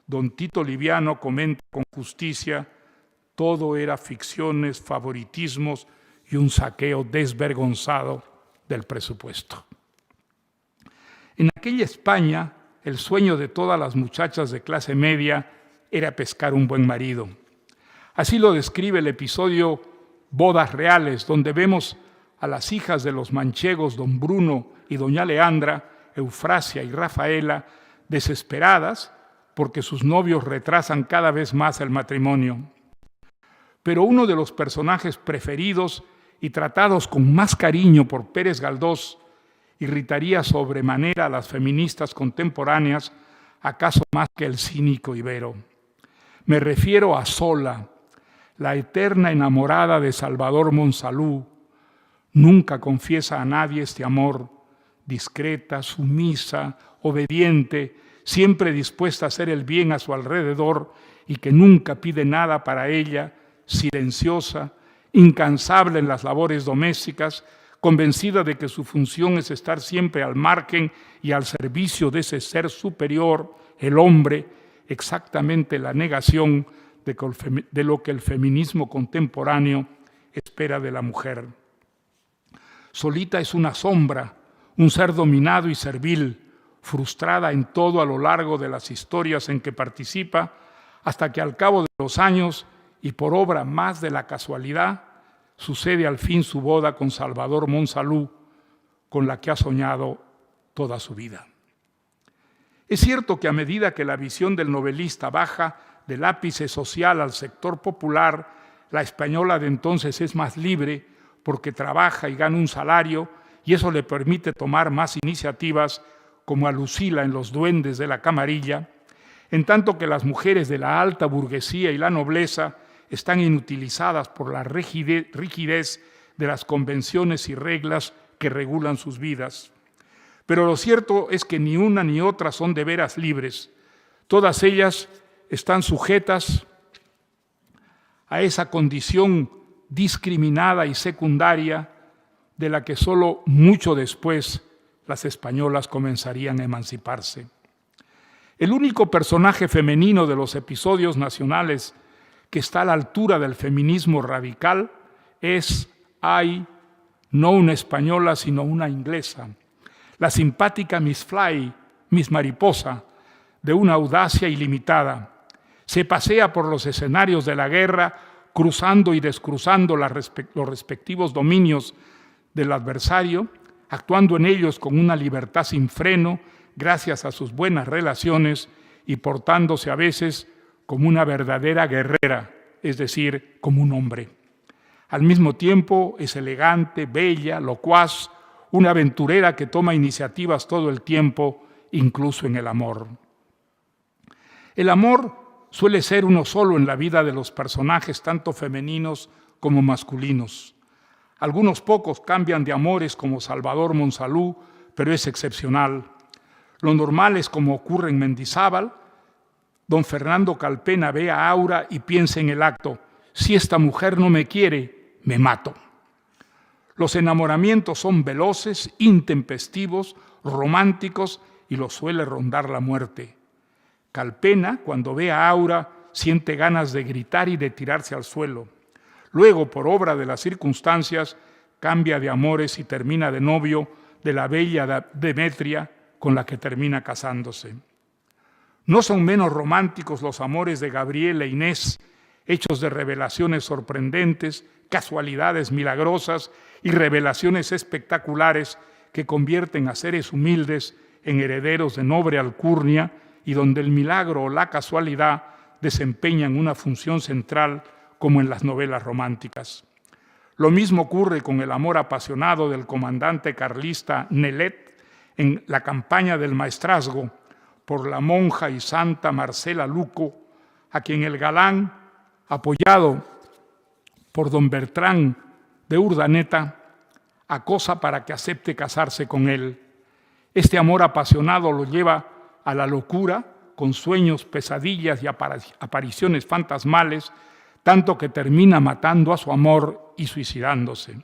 Don Tito Liviano comenta con justicia: todo era ficciones, favoritismos y un saqueo desvergonzado del presupuesto. En aquella España, el sueño de todas las muchachas de clase media era pescar un buen marido. Así lo describe el episodio Bodas Reales, donde vemos a las hijas de los manchegos don Bruno y doña Leandra, Eufrasia y Rafaela, desesperadas porque sus novios retrasan cada vez más el matrimonio. Pero uno de los personajes preferidos y tratados con más cariño por Pérez Galdós irritaría sobremanera a las feministas contemporáneas, acaso más que el cínico Ibero. Me refiero a Sola, la eterna enamorada de Salvador Monsalud. Nunca confiesa a nadie este amor, discreta, sumisa, obediente, siempre dispuesta a hacer el bien a su alrededor y que nunca pide nada para ella, silenciosa, incansable en las labores domésticas, convencida de que su función es estar siempre al margen y al servicio de ese ser superior, el hombre, exactamente la negación de lo que el feminismo contemporáneo espera de la mujer. Solita es una sombra, un ser dominado y servil, frustrada en todo a lo largo de las historias en que participa, hasta que al cabo de los años y por obra más de la casualidad, sucede al fin su boda con Salvador Monsalud, con la que ha soñado toda su vida. Es cierto que a medida que la visión del novelista baja del ápice social al sector popular, la española de entonces es más libre porque trabaja y gana un salario y eso le permite tomar más iniciativas como a Lucila en Los Duendes de la Camarilla, en tanto que las mujeres de la alta burguesía y la nobleza están inutilizadas por la rigidez de las convenciones y reglas que regulan sus vidas. Pero lo cierto es que ni una ni otra son de veras libres. Todas ellas están sujetas a esa condición discriminada y secundaria de la que solo mucho después las españolas comenzarían a emanciparse. El único personaje femenino de los episodios nacionales que está a la altura del feminismo radical es, no una española, sino una inglesa, la simpática Miss Fly, Miss Mariposa, de una audacia ilimitada. Se pasea por los escenarios de la guerra, cruzando y descruzando los respectivos dominios del adversario, actuando en ellos con una libertad sin freno, gracias a sus buenas relaciones, y portándose a veces como una verdadera guerrera, es decir, como un hombre. Al mismo tiempo es elegante, bella, locuaz, una aventurera que toma iniciativas todo el tiempo, incluso en el amor. El amor suele ser uno solo en la vida de los personajes, tanto femeninos como masculinos. Algunos pocos cambian de amores, como Salvador Monsalud, pero es excepcional. Lo normal es, como ocurre en Mendizábal, don Fernando Calpena ve a Aura y piensa en el acto: si esta mujer no me quiere, me mato. Los enamoramientos son veloces, intempestivos, románticos, y los suele rondar la muerte. Calpena, cuando ve a Aura, siente ganas de gritar y de tirarse al suelo. Luego, por obra de las circunstancias, cambia de amores y termina de novio de la bella Demetria, con la que termina casándose. No son menos románticos los amores de Gabriel e Inés, hechos de revelaciones sorprendentes, casualidades milagrosas y revelaciones espectaculares que convierten a seres humildes en herederos de noble alcurnia, y donde el milagro o la casualidad desempeñan una función central, como en las novelas románticas. Lo mismo ocurre con el amor apasionado del comandante carlista Nelet en la campaña del Maestrazgo por la monja y santa Marcela Luco, a quien el galán, apoyado por don Bertrán de Urdaneta, acosa para que acepte casarse con él. Este amor apasionado lo lleva a la locura, con sueños, pesadillas y apariciones fantasmales, tanto que termina matando a su amor y suicidándose.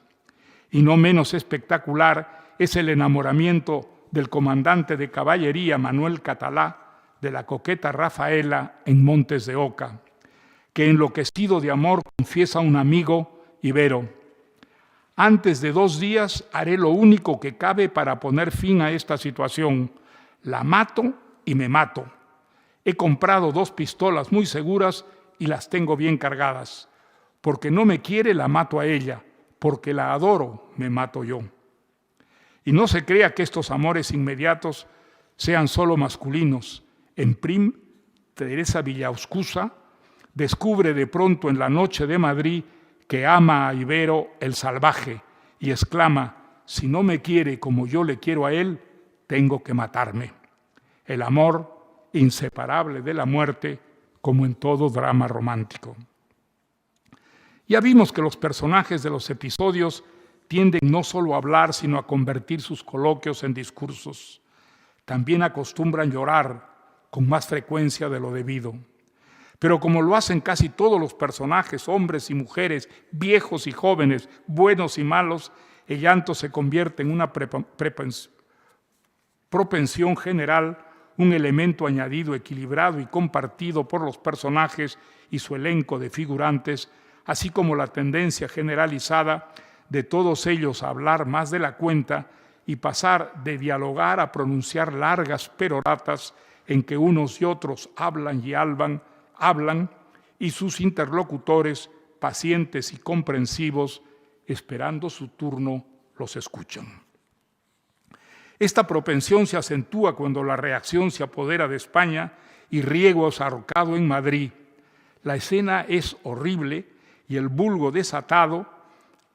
Y no menos espectacular es el enamoramiento del comandante de caballería Manuel Catalá de la coqueta Rafaela en Montes de Oca, que enloquecido de amor confiesa a un amigo, Ibero: antes de 2 días haré lo único que cabe para poner fin a esta situación. La mato y me mato. He comprado 2 pistolas muy seguras y las tengo bien cargadas. Porque no me quiere, la mato a ella. Porque la adoro, me mato yo. Y no se crea que estos amores inmediatos sean solo masculinos. En prim, Teresa Villauscusa descubre de pronto en la noche de Madrid que ama a Ibero el salvaje y exclama: si no me quiere como yo le quiero a él, tengo que matarme. El amor, inseparable de la muerte, como en todo drama romántico. Ya vimos que los personajes de los episodios tienden no solo a hablar, sino a convertir sus coloquios en discursos. También acostumbran llorar con más frecuencia de lo debido. Pero como lo hacen casi todos los personajes, hombres y mujeres, viejos y jóvenes, buenos y malos, el llanto se convierte en una propensión general, un elemento añadido, equilibrado y compartido por los personajes y su elenco de figurantes, así como la tendencia generalizada de todos ellos a hablar más de la cuenta y pasar de dialogar a pronunciar largas peroratas en que unos y otros hablan y sus interlocutores, pacientes y comprensivos, esperando su turno, los escuchan. Esta propensión se acentúa cuando la reacción se apodera de España y Riego es ahorcado en Madrid. La escena es horrible y el vulgo desatado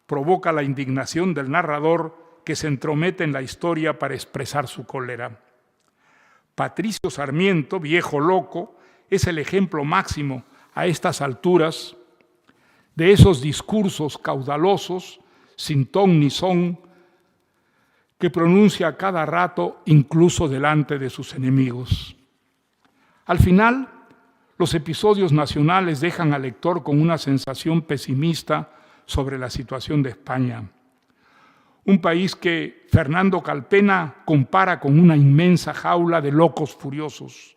provoca la indignación del narrador, que se entromete en la historia para expresar su cólera. Patricio Sarmiento, viejo loco, es el ejemplo máximo a estas alturas de esos discursos caudalosos, sin ton ni son, que pronuncia a cada rato, incluso delante de sus enemigos. Al final, los episodios nacionales dejan al lector con una sensación pesimista sobre la situación de España. Un país que Fernando Calpena compara con una inmensa jaula de locos furiosos.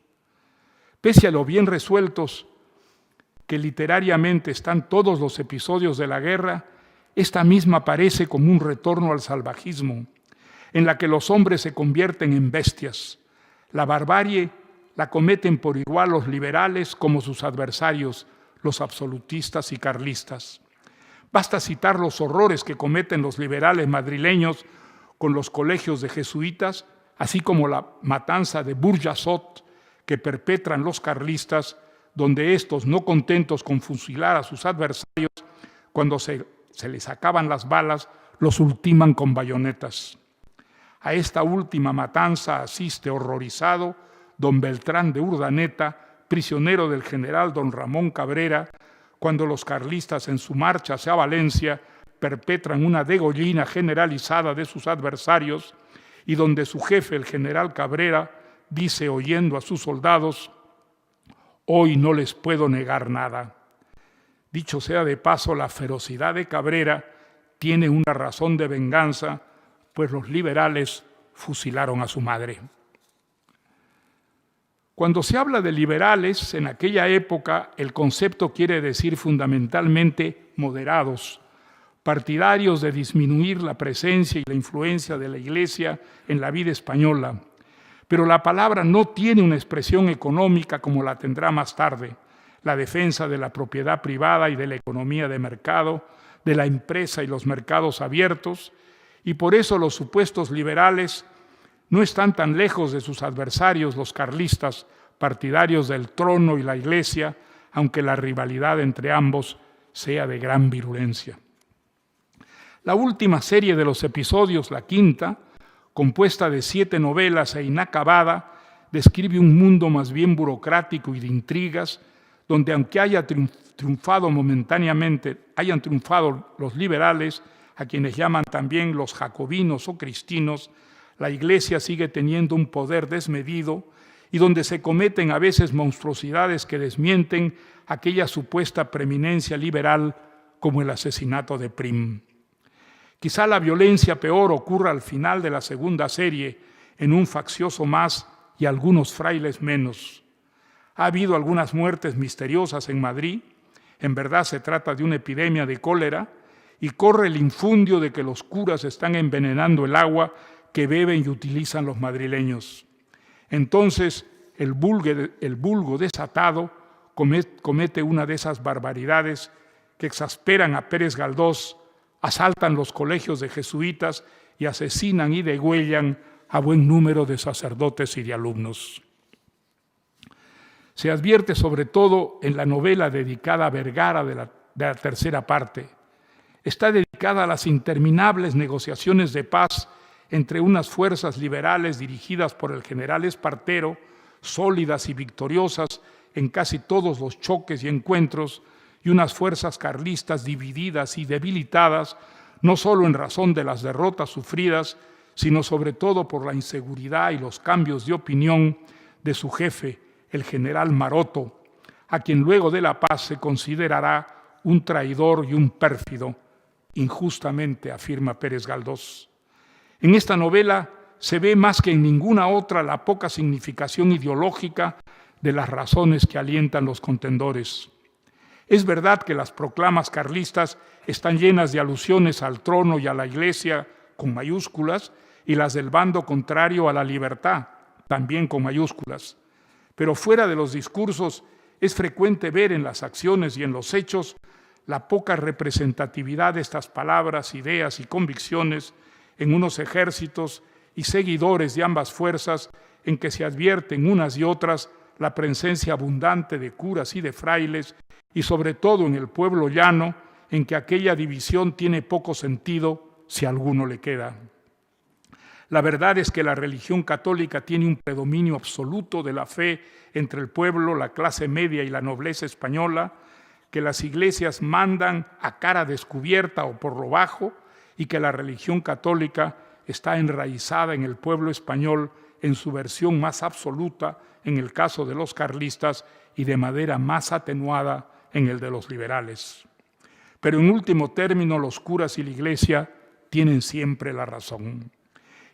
Pese a lo bien resueltos que literariamente están todos los episodios de la guerra, esta misma parece como un retorno al salvajismo, en la que los hombres se convierten en bestias. La barbarie la cometen por igual los liberales como sus adversarios, los absolutistas y carlistas. Basta citar los horrores que cometen los liberales madrileños con los colegios de jesuitas, así como la matanza de Burjasot que perpetran los carlistas, donde estos, no contentos con fusilar a sus adversarios, cuando se les acaban las balas, los ultiman con bayonetas. A esta última matanza asiste horrorizado don Beltrán de Urdaneta, prisionero del general don Ramón Cabrera, cuando los carlistas en su marcha hacia Valencia perpetran una degollina generalizada de sus adversarios y donde su jefe, el general Cabrera, dice oyendo a sus soldados: «Hoy no les puedo negar nada». Dicho sea de paso, la ferocidad de Cabrera tiene una razón de venganza, pues los liberales fusilaron a su madre. Cuando se habla de liberales, en aquella época el concepto quiere decir fundamentalmente moderados, partidarios de disminuir la presencia y la influencia de la Iglesia en la vida española. Pero la palabra no tiene una expresión económica como la tendrá más tarde. La defensa de la propiedad privada y de la economía de mercado, de la empresa y los mercados abiertos, y por eso los supuestos liberales no están tan lejos de sus adversarios, los carlistas, partidarios del trono y la Iglesia, aunque la rivalidad entre ambos sea de gran virulencia. La última serie de los episodios, la quinta, compuesta de 7 novelas e inacabada, describe un mundo más bien burocrático y de intrigas, donde aunque hayan triunfado los liberales, a quienes llaman también los jacobinos o cristinos, la Iglesia sigue teniendo un poder desmedido y donde se cometen a veces monstruosidades que desmienten aquella supuesta preeminencia liberal, como el asesinato de Prim. Quizá la violencia peor ocurra al final de la segunda serie, en un faccioso más y algunos frailes menos. Ha habido algunas muertes misteriosas en Madrid, en verdad se trata de una epidemia de cólera, y corre el infundio de que los curas están envenenando el agua que beben y utilizan los madrileños. Entonces, el vulgo desatado comete una de esas barbaridades que exasperan a Pérez Galdós, asaltan los colegios de jesuitas y asesinan y degüellan a buen número de sacerdotes y de alumnos. Se advierte sobre todo en la novela dedicada a Vergara de la tercera parte. Está dedicada a las interminables negociaciones de paz entre unas fuerzas liberales dirigidas por el general Espartero, sólidas y victoriosas en casi todos los choques y encuentros, y unas fuerzas carlistas divididas y debilitadas, no solo en razón de las derrotas sufridas, sino sobre todo por la inseguridad y los cambios de opinión de su jefe, el general Maroto, a quien luego de la paz se considerará un traidor y un pérfido, injustamente, afirma Pérez Galdós. En esta novela se ve más que en ninguna otra la poca significación ideológica de las razones que alientan los contendores. Es verdad que las proclamas carlistas están llenas de alusiones al trono y a la Iglesia con mayúsculas, y las del bando contrario a la libertad, también con mayúsculas. Pero fuera de los discursos es frecuente ver en las acciones y en los hechos la poca representatividad de estas palabras, ideas y convicciones en unos ejércitos y seguidores de ambas fuerzas en que se advierten unas y otras la presencia abundante de curas y de frailes, y sobre todo en el pueblo llano, en que aquella división tiene poco sentido, si alguno le queda. La verdad es que la religión católica tiene un predominio absoluto de la fe entre el pueblo, la clase media y la nobleza española, que las iglesias mandan a cara descubierta o por lo bajo, y que la religión católica está enraizada en el pueblo español en su versión más absoluta en el caso de los carlistas y de manera más atenuada en el de los liberales. Pero en último término, los curas y la Iglesia tienen siempre la razón.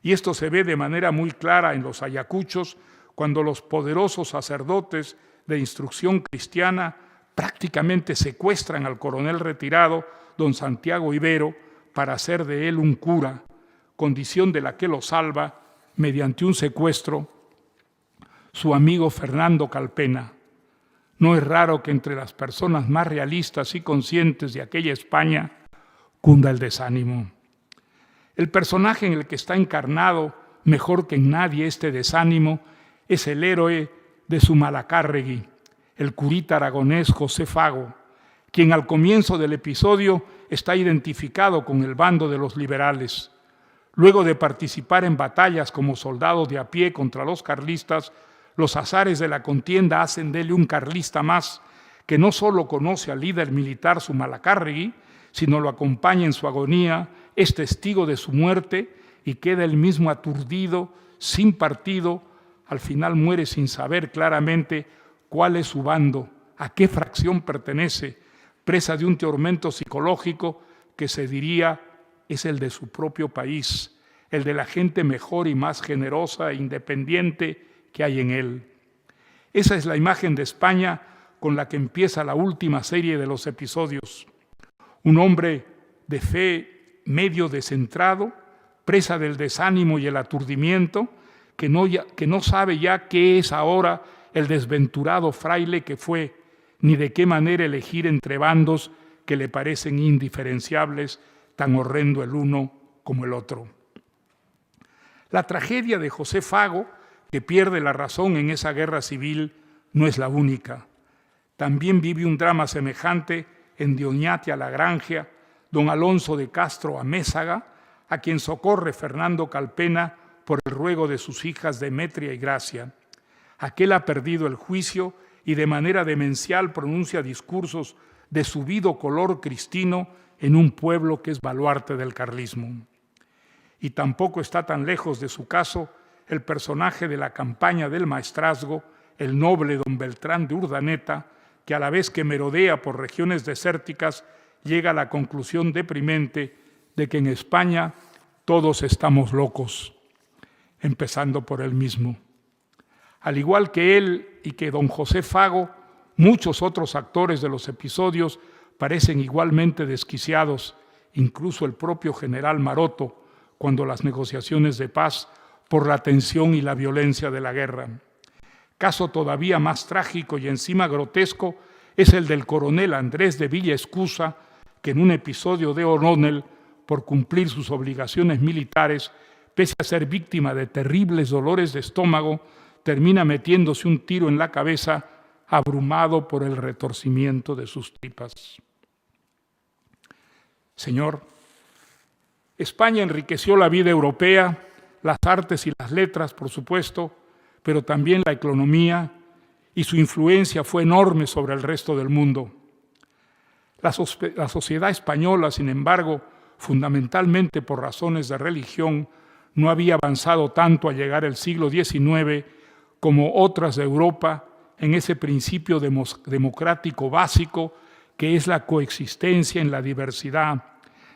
Y esto se ve de manera muy clara en los Ayacuchos, cuando los poderosos sacerdotes de instrucción cristiana prácticamente secuestran al coronel retirado, don Santiago Ibero, para hacer de él un cura, condición de la que lo salva, mediante un secuestro, su amigo Fernando Calpena. No es raro que entre las personas más realistas y conscientes de aquella España cunda el desánimo. El personaje en el que está encarnado mejor que en nadie este desánimo es el héroe de Zumalacárregui, el curita aragonés José Fago, quien al comienzo del episodio está identificado con el bando de los liberales. Luego de participar en batallas como soldado de a pie contra los carlistas, los azares de la contienda hacen de él un carlista más, que no solo conoce al líder militar Zumalacárregui, sino lo acompaña en su agonía, es testigo de su muerte y queda él mismo aturdido, sin partido. Al final muere sin saber claramente cuál es su bando, a qué fracción pertenece, presa de un tormento psicológico que se diría es el de su propio país, el de la gente mejor y más generosa e independiente que hay en él. Esa es la imagen de España con la que empieza la última serie de los episodios. Un hombre de fe medio descentrado, presa del desánimo y el aturdimiento, que no sabe ya qué es ahora el desventurado fraile que fue, ni de qué manera elegir entre bandos que le parecen indiferenciables, tan horrendo el uno como el otro. La tragedia de José Fago, que pierde la razón en esa guerra civil, no es la única. También vive un drama semejante en de Oñate a la Granja, don Alonso de Castro Amézaga, a quien socorre Fernando Calpena por el ruego de sus hijas Demetria y Gracia. Aquel ha perdido el juicio y de manera demencial pronuncia discursos de subido color cristino en un pueblo que es baluarte del carlismo. Y tampoco está tan lejos de su caso el personaje de la campaña del maestrazgo, el noble don Beltrán de Urdaneta, que a la vez que merodea por regiones desérticas, llega a la conclusión deprimente de que en España todos estamos locos, empezando por él mismo. Al igual que él y que don José Fago, muchos otros actores de los episodios parecen igualmente desquiciados, incluso el propio general Maroto, cuando las negociaciones de paz por la tensión y la violencia de la guerra. Caso todavía más trágico y encima grotesco es el del coronel Andrés de Villaescusa, que en un episodio de O'Donnell, por cumplir sus obligaciones militares, pese a ser víctima de terribles dolores de estómago, termina metiéndose un tiro en la cabeza, abrumado por el retorcimiento de sus tripas. Señor, España enriqueció la vida europea, las artes y las letras, por supuesto, pero también la economía, y su influencia fue enorme sobre el resto del mundo. La sociedad española, sin embargo, fundamentalmente por razones de religión, no había avanzado tanto al llegar el siglo XIX como otras de Europa en ese principio democrático básico que es la coexistencia en la diversidad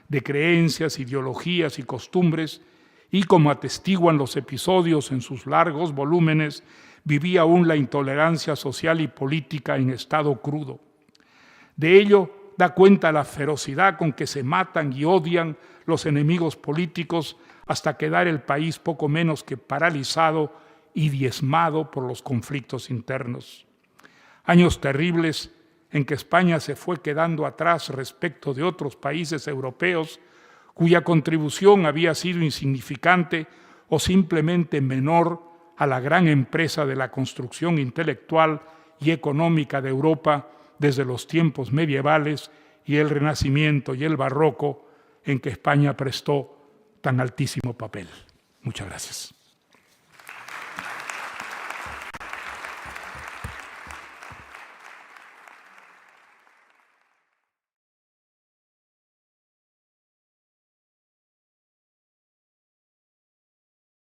de creencias, ideologías y costumbres, y como atestiguan los episodios en sus largos volúmenes, vivía aún la intolerancia social y política en estado crudo. De ello da cuenta la ferocidad con que se matan y odian los enemigos políticos hasta quedar el país poco menos que paralizado y diezmado por los conflictos internos. Años terribles en que España se fue quedando atrás respecto de otros países europeos cuya contribución había sido insignificante o simplemente menor a la gran empresa de la construcción intelectual y económica de Europa desde los tiempos medievales y el Renacimiento y el Barroco, en que España prestó tan altísimo papel. Muchas gracias.